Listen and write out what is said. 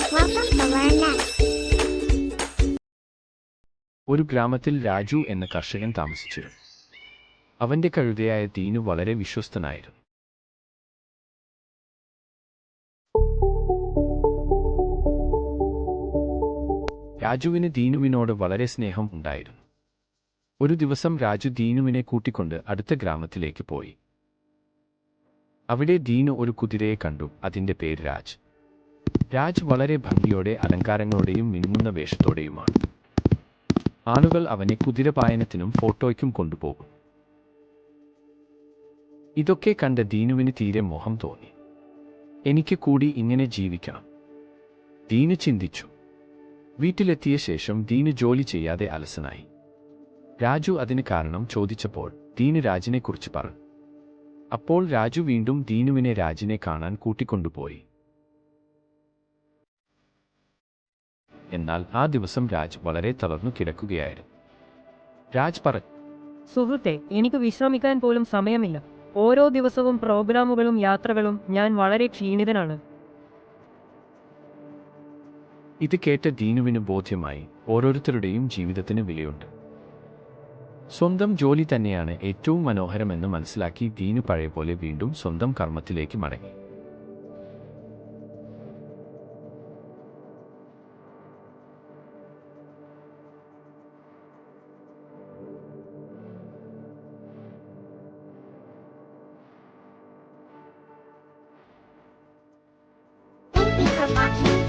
Welcome to LearnNet. ഒരു ഗ്രാമത്തിൽ രാജു എന്ന കർഷകൻ താമസിച്ചിരുന്നു. അവന്റെ കഴുതയായ ദീനു വളരെ വിശ്വസ്തനായിരുന്നു. രാജുവിന് ദീനുവിനോട് വളരെ സ്നേഹം ഉണ്ടായിരുന്നു. ഒരു ദിവസം രാജു ദീനുവിനെ കൂട്ടിക്കൊണ്ട് അടുത്ത ഗ്രാമത്തിലേക്ക് പോയി. അവിടെ ദീനു ഒരു കുതിരയെ കണ്ടു. അതിന്റെ പേര് രാജ്. രാജ് വളരെ ഭംഗിയോടെ അലങ്കാരങ്ങളോടെയും മിന്നുന്ന വേഷത്തോടെയുമാണ്. ആളുകൾ അവനെ കുതിരപായനത്തിനും ഫോട്ടോയ്ക്കും കൊണ്ടുപോകും. ഇതൊക്കെ കണ്ട ദീനുവിന് തീരെ മോഹം തോന്നി. എനിക്ക് കൂടി ഇങ്ങനെ ജീവിക്കണം, ദീനു ചിന്തിച്ചു. വീട്ടിലെത്തിയ ശേഷം ദീനു ജോലി ചെയ്യാതെ അലസനായി. രാജു അതിന് കാരണം ചോദിച്ചപ്പോൾ ദീനു രാജിനെക്കുറിച്ച് പറഞ്ഞു. അപ്പോൾ രാജു വീണ്ടും ദീനുവിനെ രാജിനെ കാണാൻ കൂട്ടിക്കൊണ്ടുപോയി. എന്നാൽ ആ ദിവസം രാജ് വളരെ തളർന്നു കിടക്കുകയായിരുന്നു. രാജ് പറഞ്ഞു, സുഹൃത്തെ, എനിക്ക് വിശ്രമിക്കാൻ പോലും സമയമില്ല. ഓരോ ദിവസവും പ്രോഗ്രാമുകളും യാത്രകളും. ഞാൻ വളരെ ക്ഷീണിതനാണ്. ഇത് കേട്ട ദീനുവിന് ബോധ്യമായി, ഓരോരുത്തരുടെയും ജീവിതത്തിന് വിലയുണ്ട്. സ്വന്തം ജോലി തന്നെയാണ് ഏറ്റവും മനോഹരമെന്ന് മനസ്സിലാക്കി ദീനു പഴയ പോലെ വീണ്ടും സ്വന്തം കർമ്മത്തിലേക്ക് മടങ്ങി. Thank you for watching.